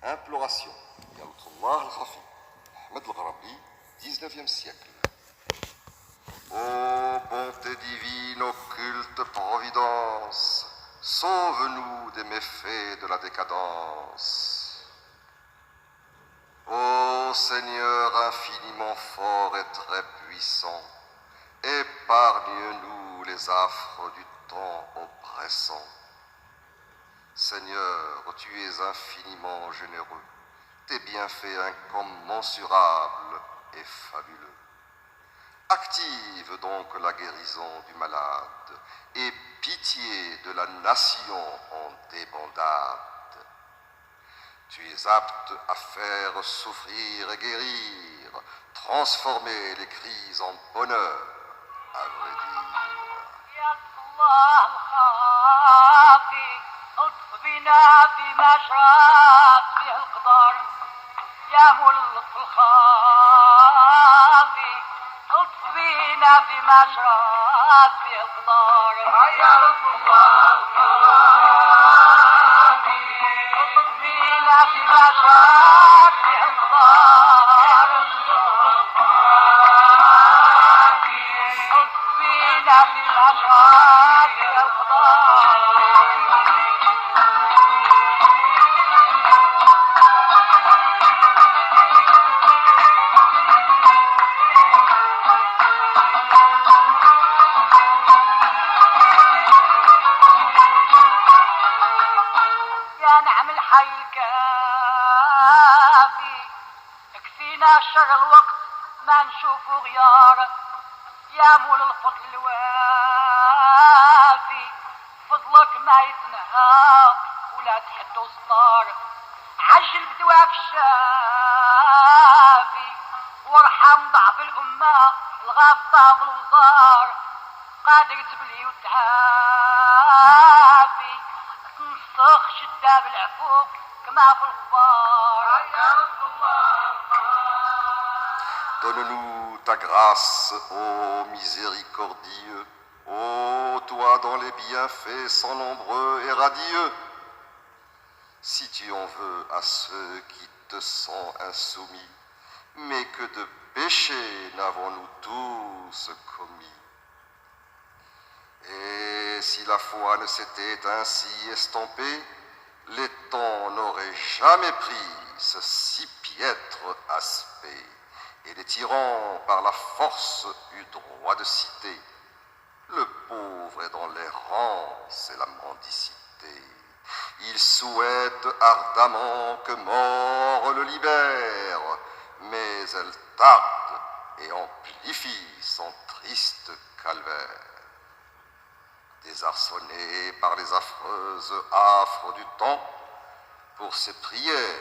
Imploration. Yaoutullah al-Khafi. Ahmed al-Gharabi, 19e siècle. Ô bonté divine, occulte providence, sauve-nous des méfaits de la décadence. Ô Seigneur infiniment fort et très puissant, épargne-nous les affres du temps oppressant. Seigneur, tu es infiniment généreux, tes bienfaits incommensurables et fabuleux. Active donc la guérison du malade et pitié de la nation en débandade. Tu es apte à faire souffrir et guérir, transformer les crises en bonheur, à vrai dire. بنا بما جرات فيه القدر يا ملك الخافي الطف بنا بما جرات فيه القدر يا رب الخافي الطف بنا بما جرات فيه القدر الطف بنا بما جرات فيه القدر نعم الحي الكافي اكفينا شر الوقت ما نشوف غيار يا مول الفضل الوافي فضلك ما يتنهى ولا تحدو صدار عجل بدواك الشافي وارحم ضعف الأمة الغابطة بالوزار قادر تبلي وتعافي تنسخ شدة بالعفو كما في الكبار يا رب الله. Donne-nous ta grâce, ô miséricordieux, ô toi dont les bienfaits sont nombreux et radieux. Si tu en veux à ceux qui te sont insoumis, mais que de péchés n'avons-nous tous commis? Et si la foi ne s'était ainsi estompée, les temps n'auraient jamais pris ce si piètre aspect, et les tyrans par la force eut droit de citer. Le pauvre est dans l'errance et la mendicité. Il souhaite ardemment que mort le libère, mais elle tarde et amplifie son triste calvaire. Désarçonné par les affreuses affres du temps, pour ses prières,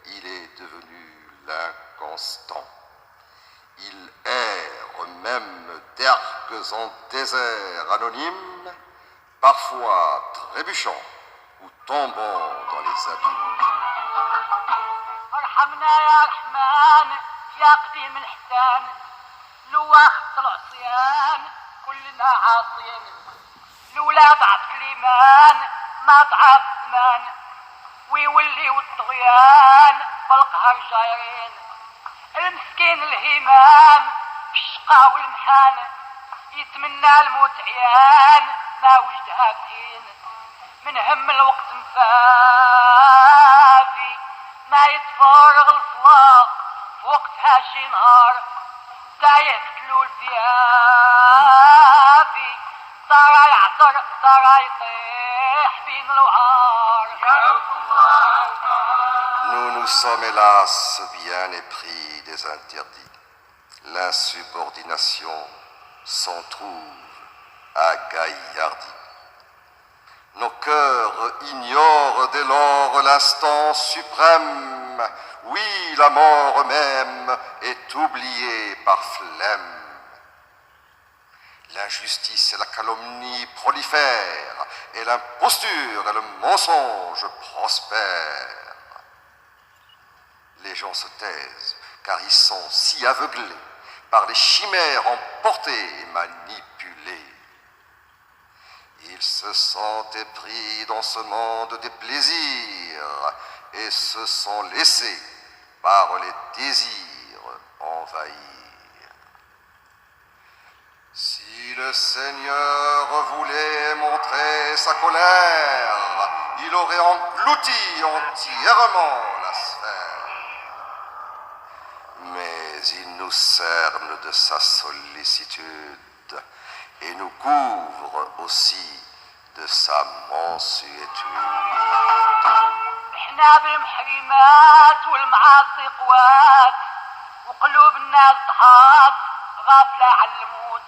il est devenu l'inconstant. Il erre même d'ergues en désert anonyme, parfois trébuchant ou tombant dans les abîmes. ارحمنا يا رحمن يا قديم الحسان لواخت العصيان كلنا عاصين لولا ضعف الإيمان ما ضعف الزمان ويولي والطغيان بالقهر جايرين المسكين الهيمان في الشقا والمحان يتمنى الموت عيان ما وجدها فين من هم الوقت مفافي ما يتفارغ الصلاة في وقتها شي نهار تايه تلو الفيافي ترى يعطر ترى يطيح بين الوعار. Nous nous sommes hélas bien épris des interdits. L'insubordination s'en trouve à gaillardi. Nos cœurs ignorent dès lors l'instant suprême. Oui, la mort même est oubliée par flemme. L'injustice et la calomnie prolifèrent, et l'imposture et le mensonge prospèrent. Les gens se taisent, car ils sont si aveuglés par les chimères emportées et manipulées. Ils se sont épris dans ce monde des plaisirs et se sont laissés par les désirs envahir. Si le Seigneur voulait montrer sa colère, il aurait englouti entièrement la sphère. Mais il nous cerne de sa sollicitude et nous couvre aussi de sa mansuétude. احنا بالمحرمات والمعاصي قوات وقلوب الناس ضحات غافلة على الموت.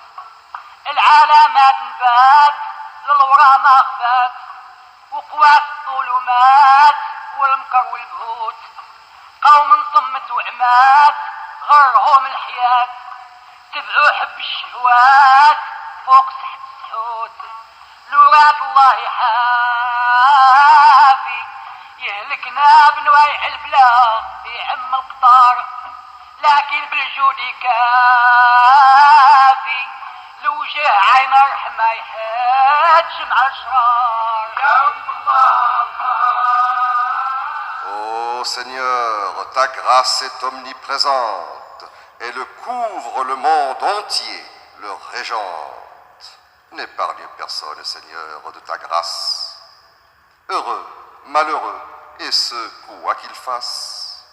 العلامات نبات للورا ما خفات وقوات الظلمات والمكر والبهوت. قوم صمت وعمات غرهم الحياة تبعوا حب الشهوات فوق سحت السحوت. لوراد الله يحافي يهلكنا بنوايع البلا يعم القطار لكن بالجود كافي لو جه عين الرحمة يحج مع الشرار. Ô Seigneur, ta grâce est omniprésente, elle couvre le monde entier, le régente. N'épargne personne, Seigneur, de ta grâce. Heureux, malheureux, et ceux, quoi qu'ils fassent.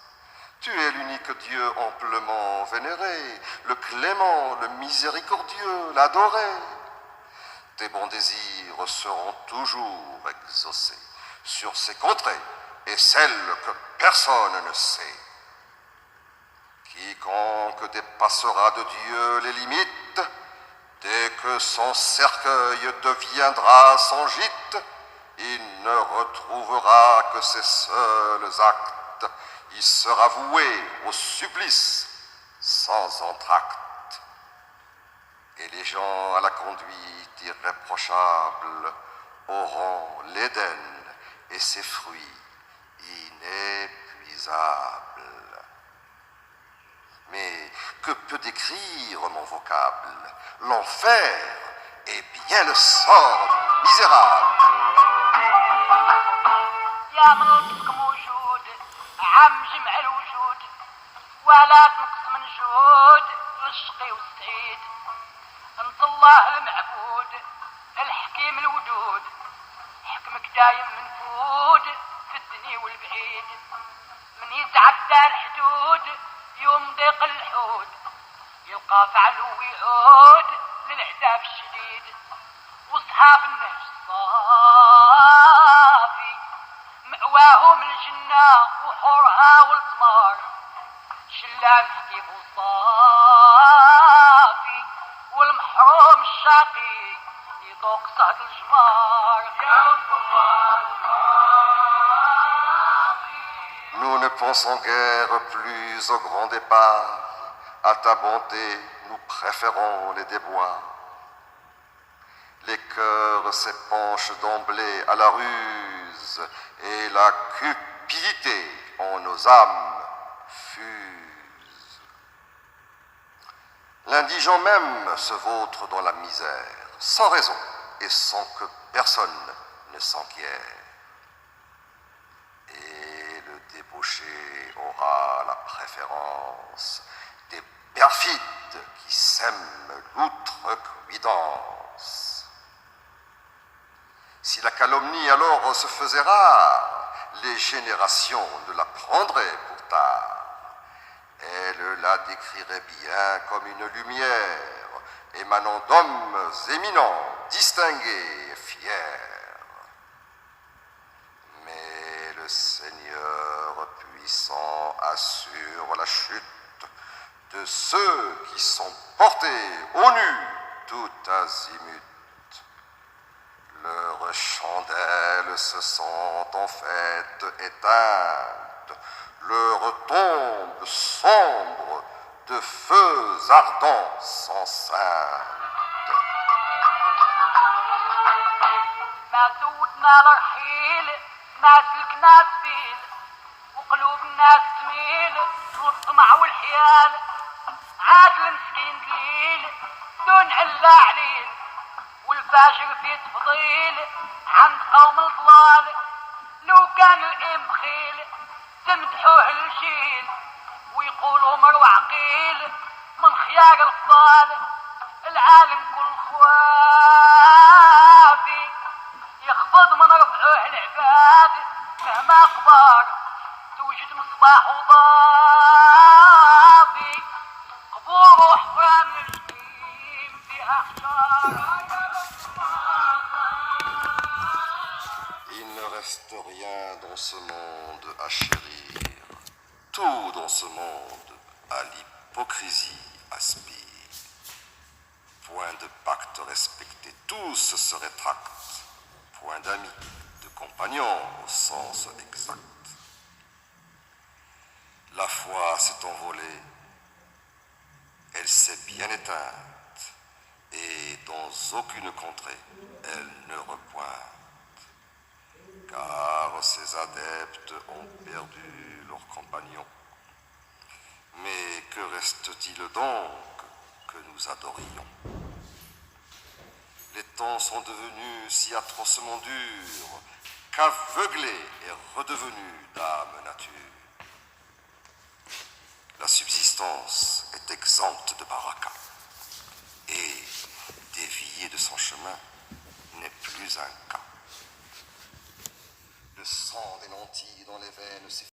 Tu es l'unique Dieu amplement vénéré, le clément, le miséricordieux, l'adoré. Tes bons désirs seront toujours exaucés sur ces contrées et celles que personne ne sait. Quiconque dépassera de Dieu les limites, dès que son cercueil deviendra son gîte, il ne retrouvera que ses seuls actes. Il sera voué au supplice sans entr'acte. Et les gens à la conduite irréprochable auront l'Éden et ses fruits inépuisables. Mais que peut décrire mon vocable? L'enfer est bien le sort du misérable. يا من الرزق موجود عم جمع الوجود ولا تنقص من جهود للشقي والسعيد. انت الله المعبود الحكيم الودود حكمك دايم منفود في الدنيا والبعيد. من يتعدى الحدود يوم ضيق الحود يلقى فعله ويعود للعذاب الشديد. واصحاب النهج الصافي مأواهم الجنة وحورها والثمار. شلال حكيم وصافي والمحروم الشاقي يذوق صهد الجمار. Nous ne pensons guère plus au grand départ. À ta bonté, nous préférons les déboires. Les cœurs s'épanchent d'emblée à la ruse et la cupidité en nos âmes fuse. L'indigent même se vautre dans la misère, sans raison et sans que personne ne s'enquiert. Et le débauché aura la préférence des perfides qui sèment l'outrecuidance. Si la calomnie alors se faisait rare, les générations ne la prendraient pour tard. Elles la décriraient bien comme une lumière, émanant d'hommes éminents, distingués et fiers. Mais le Seigneur puissant assure la chute de ceux qui sont portés au nu tout azimut. Leurs chandelles se sont en fait éteintes, leurs tombes sombres de feux ardents s'enceinte. ما زودنا الرحيل ما سلكنا سبيل وقلوب الناس تميل والطمع والحيال. عاد المسكين ذليل دون علا عليل والفقر فاجر في تفضيل عند قوم الضلال. لو كان الام بخيل تمدحوه الجيل ويقولوا مروع عقيل من خيار الفضال. العالم كل خوافي يخفض من رفعوه العباد مهما كبار توجد مصباح وضافي قبور وحفان الجحيم فيها احجار. Il ne reste rien dans ce monde à chérir. Tout dans ce monde à l'hypocrisie aspire. Point de pacte respecté, tous se rétractent. Point d'amis, de compagnons au sens exact. La foi s'est envolée, elle s'est bien éteinte, et dans aucune contrée, elle ne repointe. Car ces adeptes ont perdu leurs compagnons. Mais que reste-t-il donc que nous adorions? Les temps sont devenus si atrocement durs qu'aveuglé est redevenu d'âme nature. La subsistance est exempte de baraka, et dévier de son chemin n'est plus un cas. Le sang des lentilles dans les veines s'est